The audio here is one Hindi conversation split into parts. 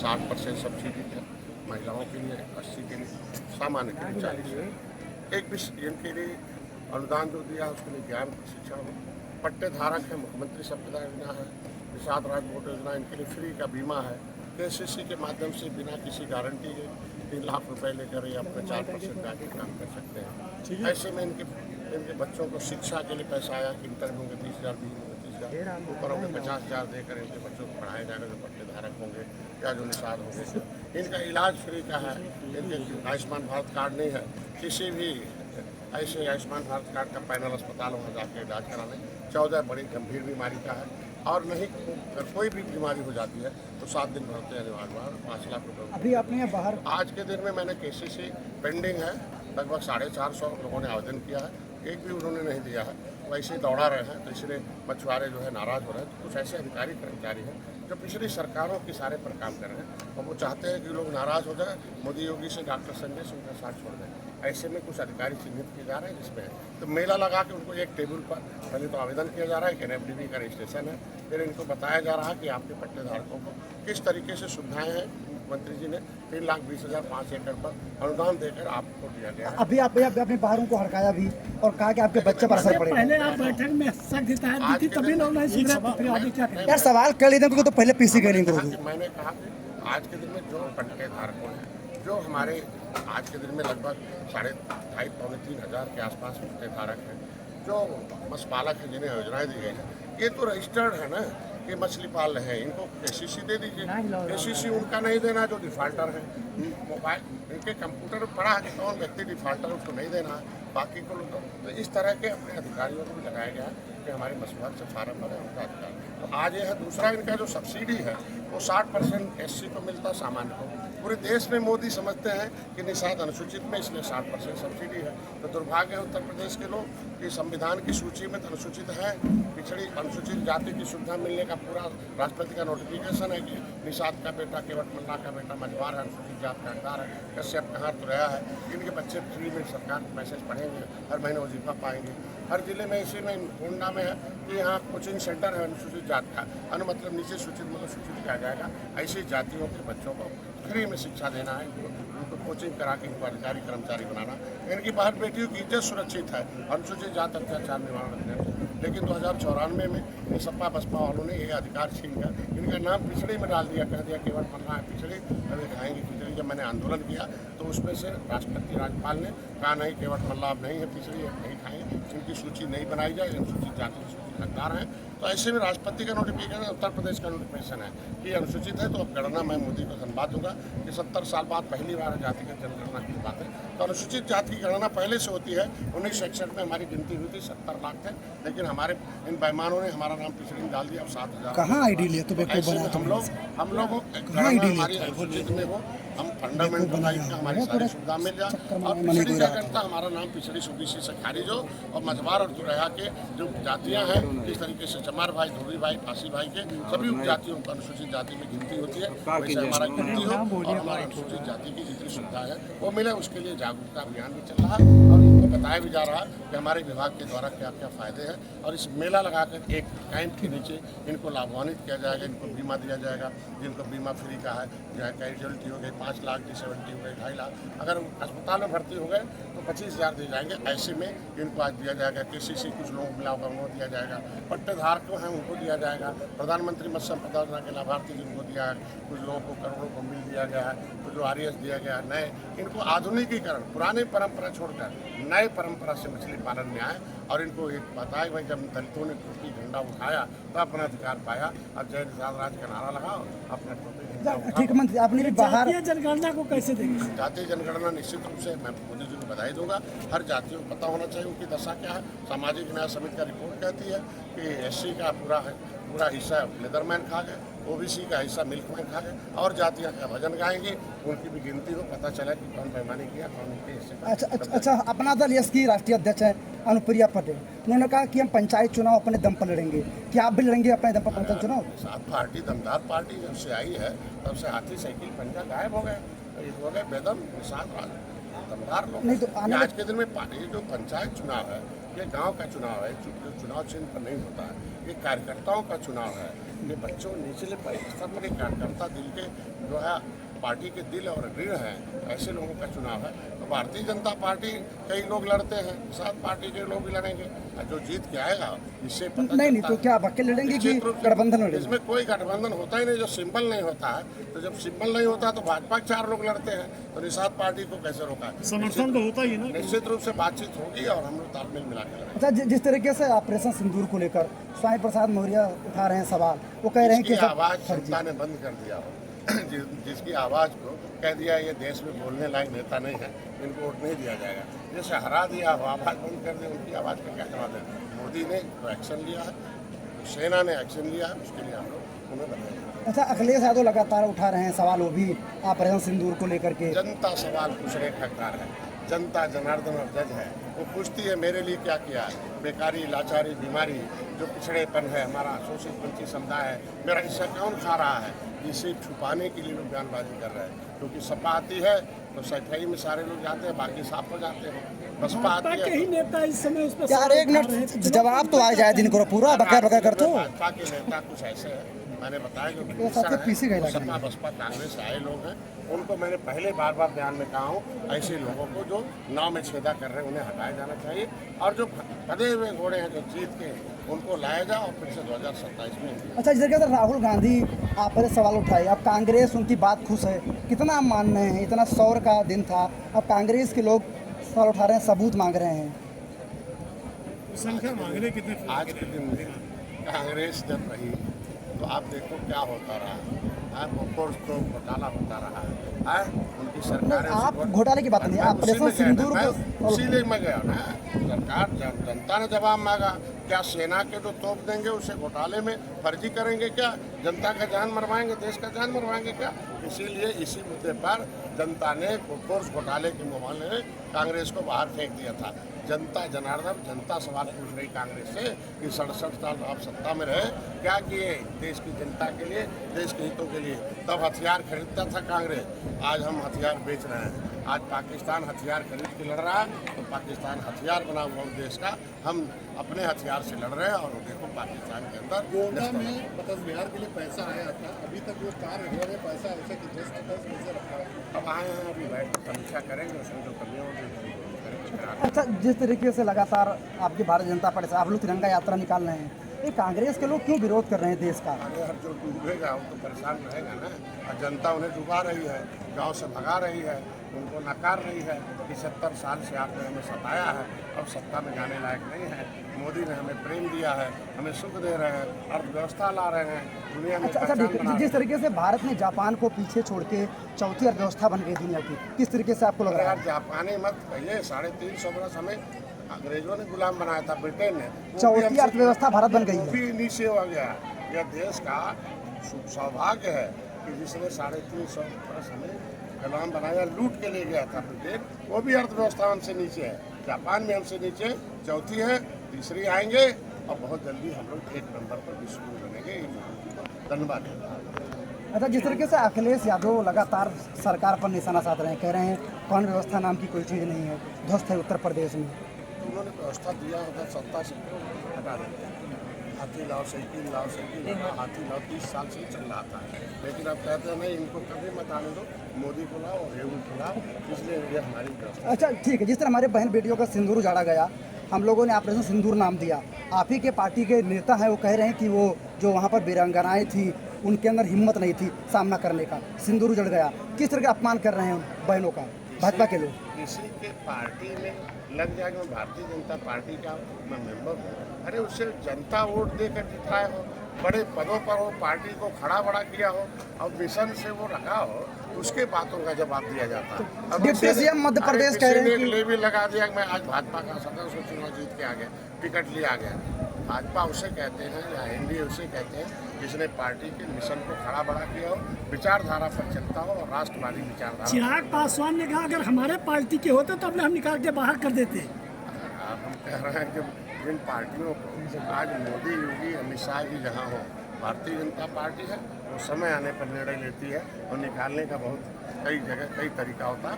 60% सब्सिडी है, महिलाओं के लिए 80 के लिए, सामान्य के लिए 40 है। एक भी इनके लिए अनुदान जो दिया उसके लिए ज्ञान प्रशिक्षण हो। पट्टे धारक है, मुख्यमंत्री संपदा योजना है, निषाद राज वोट योजना, इनके लिए फ्री का बीमा है। KCC के माध्यम से बिना किसी गारंटी के 3 लाख रुपए लेकर ये अपने 4% ब्याज पे काम कर सकते हैं। ऐसे में इनके बच्चों को शिक्षा के लिए पैसा आया कि इंटर में होंगे 30,000, 20 होंगे 30,000, ऊपर होंगे 50,000 देकर इनके बच्चों को पढ़ाया जाएगा जो पट्टे धारक होंगे या जो निषाद होंगे। इनका इलाज फ्री का है। इनके आयुष्मान भारत कार्ड नहीं है, किसी भी ऐसे आयुष्मान भारत कार्ड का पैनल अस्पताल वहाँ जाके इलाज करा लें। 14 बड़ी गंभीर बीमारी का है, और नहीं अगर कोई भी बीमारी हो जाती है तो 7 दिन भरते हैं अनिवार्य 5 लाख रुपये। अभी आपने यहाँ बाहर आज के दिन में मैंने KCC पेंडिंग है, लगभग 450 लोगों ने आवेदन किया है, एक भी उन्होंने नहीं दिया है। वैसे दौड़ा रहे हैं, तो इसलिए मछुआरे जो है नाराज़ हो रहे हैं। तो कुछ ऐसे अधिकारी कर्मचारी हैं जो पिछली सरकारों के इशारे पर काम कर रहे हैं, और वो चाहते हैं कि लोग नाराज़ हो जाए, मोदी योगी से डॉक्टर संजय सिंह का साथ छोड़ दें। ऐसे में कुछ अधिकारी चिन्हित किए जा रहे हैं, जिसमें तो मेला लगा के उनको एक टेबल पर पहले तो आवेदन किया जा रहा है कि NFDB का रजिस्ट्रेशन है, फिर इनको बताया जा रहा है कि आपके पट्टे धारकों को किस तरीके से सुविधाएं हैं। मुख्यमंत्री जी ने 3,20,000 5 एकड़ पर अनुदान देकर आपको दिया गया है। अभी आप अपने बाहरों को हड़काया भी और कहा कि आपके बच्चे पर असर पड़ेगा। पहले आप बैठक में सख्त हिदायत दी थी, तभी लोग नहीं सुन रहे, तो फिर आगे क्या करें? यार सवाल कर लेते हैं, तो पहले PC का नहीं करोगे। मैंने कहा कि आज के दिन में जो पट्टे धारकों हैं, जो हमारे आज के दिन में लगभग 2,500-3,000 के आसपास पट्टे धारक हैं, जो मत्स्य पालक हैं जिन्हें योजनाएं दी गई हैं, ये तो रजिस्टर्ड है ना, ये मछली पाल रहे हैं, इनको KCC दे दीजिए। KCC उनका नहीं देना जो डिफाल्टर है। मोबाइल इनके कंप्यूटर में पड़ा है कि कौन व्यक्ति डिफाल्टर है, उसको नहीं देना है, बाकी को तो इस तरह के अपने अधिकारियों को भी लगाया गया है कि हमारे मछुआरे से फार्म भरे उनका अधिकार। तो आज ये है। दूसरा, इनका जो सब्सिडी है वो 60% SC को मिलता है, सामान्य को। पूरे देश में मोदी समझते हैं कि निषाद अनुसूचित में, इसलिए 60% सब्सिडी है। तो दुर्भाग्य है उत्तर प्रदेश के लोग कि संविधान की सूची में तो अनुसूचित है, पिछड़ी अनुसूचित जाति की सुविधा मिलने का पूरा राष्ट्रपति का नोटिफिकेशन है कि निषाद का बेटा, केवट मल्ला का बेटा मझवार है, अनुसूचित जात का हकदार है, कश्यप कहाँ तो रहा है। इनके बच्चे फ्री में सरकार मैसेज पढ़ेंगे, हर महीने वजीफा पाएंगे। हर जिले में इसी में गोंडा में है कि यहाँ कोचिंग सेंटर है अनुसूचित जात का, मतलब नीचे सूचित मतलब सूचित किया जाएगा। ऐसी जातियों के बच्चों को फ्री में शिक्षा देना है, उनको कोचिंग करा के इनको अधिकारी कर्मचारी बनाना। इनकी बाहर बेटियों की इज्जत सुरक्षित है अनुसूचित जात अत्याचार निवारण अधिनियम से। लेकिन 2094 में सपा बसपा वालों ने ये अधिकार छीन कर इनका नाम पिछड़ी में डाल दिया, कह दिया केवट मल्ला है पिछड़ी, अभी खाएंगे खिचड़ी। जब मैंने आंदोलन किया तो उसमें से राष्ट्रपति राज्यपाल ने कहा नहीं, केवट मल्ला अब नहीं है पिछड़ी, अब नहीं खाएंगे, इनकी सूची नहीं बनाई जाए, अनुसूचित जाति की सूची हकदार हैं। तो ऐसे में राष्ट्रपति का नोटिफिकेशन, उत्तर प्रदेश का नोटिफिकेशन है कि अनुसूचित है। तो अब गणना मैं मोदी को धन्यवाद दूंगा कि 70 साल बाद पहली बार जातिगत जनगणना की बात है। तो अनुसूचित जाति की गणना पहले से होती है। 1961 में हमारी गिनती हुई थी, 70 लाख थे, लेकिन हमारे इन बेईमानों ने हमारा नाम पिछड़ी में डाल दिया, अब 7,000। कहाँ आईडी लिया तो हम लोग हमारी अनुसूचित में हो, हम फंडामेंटल राइट का हमारी सारी सुविधा मिल जाए। और पिछड़ी क्या करता, हमारा नाम पिछड़ी सूबीसी से खारिज हो, और मझवार और तुरैया के जो जातियाँ हैं, इस तरीके से चमार भाई, धोबी भाई, फांसी भाई के सभी उपजातियों को अनुसूचित जाति में गिनती होती है, वैसे हमारा गिनती हो और हमारी अनुसूचित जाति की जितनी सुविधा है वो मिले। उसके लिए जागरूकता अभियान भी चल रहा है और इनको बताया भी जा रहा है कि हमारे विभाग के द्वारा क्या क्या फायदे हैं। और इस मेला लगाकर एक कैंप के नीचे इनको लाभान्वित किया जाएगा, इनको बीमा दिया जाएगा, जिनको बीमा फ्री का है, चाहे कैजुअलिटी हो गई 5 लाख, डिसेबिलिटी हो गई 2.5 लाख, अगर अस्पताल में भर्ती हो गए तो 25,000 दिए जाएंगे। ऐसे में इनको आज दिया जाएगा। KCC कुछ लोगों को मिला होगा उनको दिया जाएगा, पट्टेधारक हैं उनको दिया जाएगा, प्रधानमंत्री मत्स्य संपदा योजना के लाभार्थी जिनको दिया है, कुछ लोगों को करोड़ों को मिल दिया गया है, तो जो RS दिया गया है नए, इनको आधुनिकीकरण, पुरानी परंपरा छोड़कर नए परंपरा से मछली पालन में आए। और इनको एक बताया भाई, जब दलितों ने टोपी झंडा उठाया तो अपना अधिकार पाया, और जय निषाद राज का नारा लगाओ, अपना टोपी झंडा उठाओ। ठीक मंत्री, आपने भी बाहर जातीय जनगणना को कैसे देंगे? जातीय जनगणना निश्चित रूप से मैं मोदी जी को बधाई दूंगा। हर जातियों को पता होना चाहिए उनकी दशा क्या है। सामाजिक न्याय समिति का रिपोर्ट कहती है कि SC का पूरा हिस्सा लेदरमैन खा गए, OBC का हिस्सा मिल्कमैन खा गए, और जातियाँ का भजन गाएंगे, उनकी भी गिनती हो, पता चला कि कौन बेईमानी किया, कौन उनके हिस्से। अच्छा, अपना दल यस की राष्ट्रीय अध्यक्ष है अनुप्रिया पटेल, उन्होंने कहा कि हम पंचायत चुनाव अपने दम पर लड़ेंगे। क्या आप भी लड़ेंगे अपने दम पर पंचायत चुनाव? सात पार्टी दमदार पार्टी जब से आई है तब से हाथी साइकिल पंजा गायब हो गए, हो गए बेदम निषाद राज दमदार लोग। नहीं तो आज के दिन में ये जो पंचायत चुनाव है, ये गांव का चुनाव है, जो चुनाव चिन्ह पर नहीं होता है। ये कार्यकर्ताओं का चुनाव है। ये बच्चों निचले स्तर पर एक कार्यकर्ता दिल के जो है पार्टी के दिल और रीढ़ हैं, ऐसे लोगों का चुनाव है। तो भारतीय जनता पार्टी कई लोग लड़ते हैं, साथ पार्टी के लोग भी लड़ेंगे, और जो जीत के आएगा इससे पता नहीं चलता तो है। क्या आप अकेले लड़ेंगे कि निश्चित रूप से गठबंधन लड़ेंगे? इसमें कोई गठबंधन होता ही नहीं, जो सिंबल नहीं होता है। तो जब सिंबल नहीं होता तो भाजपा के 4 लोग लड़ते हैं, तो निषाद पार्टी को कैसे रोका है? समर्थन तो होता ही ना। निश्चित रूप से बातचीत होगी और हम लोग तालमेल मिला के लड़ेंगे। अच्छा, जिस तरीके से ऑपरेशन सिंदूर को लेकर स्वामी प्रसाद मौर्य उठा रहे हैं सवाल, वो कह रहे हैं कि जिसकी सब आवाज फर्जी। जनता ने बंद कर दिया हो, जिसकी आवाज को कह दिया ये देश में बोलने लायक नेता नहीं है, इनको वोट नहीं दिया जाएगा, जैसे हरा दिया हो, आवाज बंद कर दी, उनकी आवाज का क्या जवाब है? मोदी ने तो एक्शन लिया है, सेना ने एक्शन लिया है, उसके लिए हम लोग उन्हें बताएंगे। अच्छा, अखिलेश यादव लगातार उठा रहे हैं सवाल, वो भी ऑपरेशन सिंदूर को लेकर के। जनता सवाल पूछने का हकदार है, जनता जनार्दन और जज है, वो पूछती है मेरे लिए क्या किया है। बेकारी, लाचारी, बीमारी, जो पिछड़ेपन है, हमारा शोषित वंचित समुदाय है, मेरा हिस्सा कौन खा रहा है, इसे छुपाने के लिए लोग बयानबाजी कर रहे हैं। क्योंकि सपा आती है तो सफाई में सारे लोग जाते हैं, बाकी साफ हो जाते हैं। बसपा आती भाजपा के ही है नेता इस समय उस पर यार एक मिनट जवाब तो आ जाए दिन करो पूरा बकर बकर कर तो। भाजपा के नेता कुछ ऐसे हैं, मैंने बताया जो वो सबके पीछे गए लग रहे हैं। सपा बसपा कांग्रेस से आए लोग हैं, उनको मैंने पहले बार बार बयान में कहा हूँ, ऐसे लोगों को जो नाव में छेदा कर रहे हैं उन्हें हटाया जाना चाहिए, और जो फंदे हुए घोड़े हैं जो जीत के उनको लाया जाए, और फिर से 2027 में। अच्छा, जिस तरीके से राहुल गांधी आप पर सवाल उठाए, अब कांग्रेस उनकी बात खुश है, कितना आप मान रहे हैं? इतना शौर का दिन था, अब कांग्रेस के लोग सवाल उठा रहे हैं, सबूत मांग रहे हैं। संख्या मांगने कितने आज के दिन में कांग्रेस जब रही तो आप देखो क्या होता रहा है, कोर्स तो घोटाला होता रहा है, उनकी सरकार आप घोटाले की बात नहीं, ऑपरेशन सिंदूर को इसीलिए मैं गया ना। सरकार जनता ने जवाब मांगा, क्या सेना के जो तोप देंगे उसे घोटाले में फर्जी करेंगे क्या? जनता का जान मरवाएंगे, देश का जान मरवाएंगे क्या? इसीलिए इसी मुद्दे पर जनता ने कोर्स घोटाले के मामले में कांग्रेस को बाहर फेंक दिया था। जनता जनार्दन, जनता सवाल पूछ रही कांग्रेस से कि 67 साल आप सत्ता में रहे, क्या किए देश की जनता के लिए, देश के हितों के लिए? तब हथियार खरीदता था कांग्रेस, आज हम हथियार बेच रहे हैं। आज पाकिस्तान हथियार खरीद के लड़ रहा है, तो पाकिस्तान हथियार बना हुआ देश का, हम अपने हथियार से लड़ रहे हैं। और देखो पाकिस्तान के अंदर गोंडा में मतलब बिहार के लिए पैसा आया था, अभी तक वो कार्य हुआ है, पैसा ऐसे कि 10 कैसे रखा है? अब आए हैं, अभी बैठ कर समीक्षा करेंगे, उसमें जो कमियाँ होंगी। अच्छा, जिस तरीके से लगातार आपकी भारतीय जनता पार्टी से आप लोग तिरंगा यात्रा निकाल रहे हैं, ये कांग्रेस के लोग क्यों विरोध कर रहे हैं देश का? अरे हर जो डूबेगा वो तो परेशान रहेगा ना, और जनता उन्हें डुबा रही है, गांव से भगा रही है, उनको नकार रही है कि 70 साल से आपने हमें सताया है, अब सत्ता में जाने लायक नहीं है। मोदी ने हमें प्रेम दिया है, हमें सुख दे रहे हैं, अर्थव्यवस्था ला रहे हैं, दुनिया में अच्छा, पहचान बना जिस रहे हैं। तरीके से भारत ने जापान को पीछे छोड़ के चौथी अर्थव्यवस्था बन गई दुनिया की, किस तरीके से आपको लग रहा है? यार जापानी मत कहिए, 350 बरस हमें अंग्रेजों ने गुलाम बनाया था, ब्रिटेन ने। वो भी चौथी हमसे- अर्थव्यवस्था भारत बन गई वो है। भी नीचे हो गया। यह देश का सौभाग्य है कि जिसने 350 बरस हमें गुलाम बनाया, लूट के ले गया था ब्रिटेन, वो भी अर्थव्यवस्था हमसे नीचे है। जापान में हमसे नीचे चौथी है, तीसरी आएंगे, और बहुत जल्दी हम लोग 1 नंबर पर विश्व में बनेंगे। धन्यवाद। अच्छा, जिस तरीके से अखिलेश यादव लगातार सरकार पर निशाना साध रहे हैं, कह रहे हैं कानून व्यवस्था नाम की कोई चीज़ नहीं है, ध्वस्त है उत्तर प्रदेश में। उन्होंने व्यवस्था दिया होता, सत्ता से हटा देते। हाथी लाओ साइकिल लाओ, हाथी लाओ 30 साल से ही चल रहा था, लेकिन अब कहते हैं नहीं, इनको कभी मत आने दो, मोदी को लाओ, रेवू को लाओ, इसलिए ये हमारी व्यवस्था। अच्छा ठीक है, जिस तरह हमारे बहन बेटियों का सिंदूर उजाड़ा गया, हम लोगों ने ऑपरेशन सिंदूर नाम दिया, आप ही के पार्टी के नेता हैं, वो कह रहे हैं कि वो जो वहाँ पर वीरांगनाएँ थी उनके अंदर हिम्मत नहीं थी सामना करने का, सिंदूर उजड़ गया। किस तरह का अपमान कर रहे हैं उन बहनों का भाजपा के लोग? किसी के पार्टी में लग जाएगा, मैं भारतीय जनता पार्टी का मैं मेंबर हूँ, अरे उससे जनता वोट देकर जिताए हो, बड़े पदों पर हो, पार्टी को खड़ा बड़ा किया हो, और मिशन से वो रखा हो, उसके बातों का जवाब दिया जाता है। अब डिप्टी सीएम मध्य प्रदेश कह रहे हैं कि लेवी लगा दिया कि मैं आज भाजपा का सदस्य हूँ, चुनाव जीत के आ गया, टिकट लिया गया। भाजपा उसे कहते हैं या एनडीए उसे कहते हैं जिसने पार्टी के मिशन को खड़ा बड़ा किया हो, विचारधारा पर चलता हो, और राष्ट्रवादी विचारधारा। चिराग पासवान ने कहा अगर हमारे पार्टी के होते तो अपने हम निकाल के बाहर कर देते। हम कह रहे हैं कि जिन पार्टियों को आज मोदी, योगी, अमित शाह जी जहाँ हो, भारतीय जनता पार्टी है, वो समय आने पर निर्णय लेती है और निकालने का बहुत कई जगह कई तरीका होता है।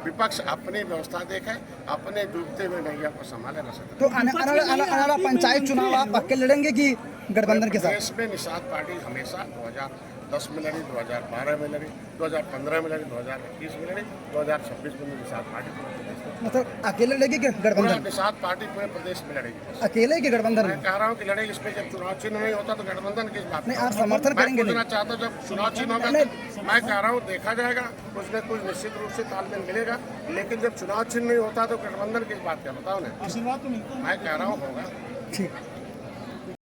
विपक्ष अपनी व्यवस्था देखे, अपने डूबते हुए नैया को संभाले न सकते। तो आने वाला पंचायत चुनाव आप अकेले लड़ेंगे कि गठबंधन के साथ? देश में निषाद पार्टी हमेशा 2010 में लड़ी, 2012 में लड़ी, 2015 में लड़ी, 2021 में लड़ी, 2026 में निषाद पार्टी पूरे प्रदेश में। मतलब अकेले लड़ेगी कि गठबंधन? निषाद पार्टी पूरे प्रदेश में लड़ेगी। अकेले की गठबंधन? मैं कह रहा हूँ कि लड़ेगी। इसमें जब चुनाव चिन्ह नहीं होता तो गठबंधन किस बात? नहीं, आप समर्थन करेंगे? मैं चाहता हूँ जब चुनाव चिन्ह होगा तो मैं कह रहा हूँ देखा जाएगा, कुछ न कुछ निश्चित रूप से तालमेल मिलेगा, लेकिन जब चुनाव चिन्ह नहीं होता तो गठबंधन किस बात का बताओ ना। आशीर्वाद तो मिलता है। मैं कह रहा हूँ होगा। ठीक।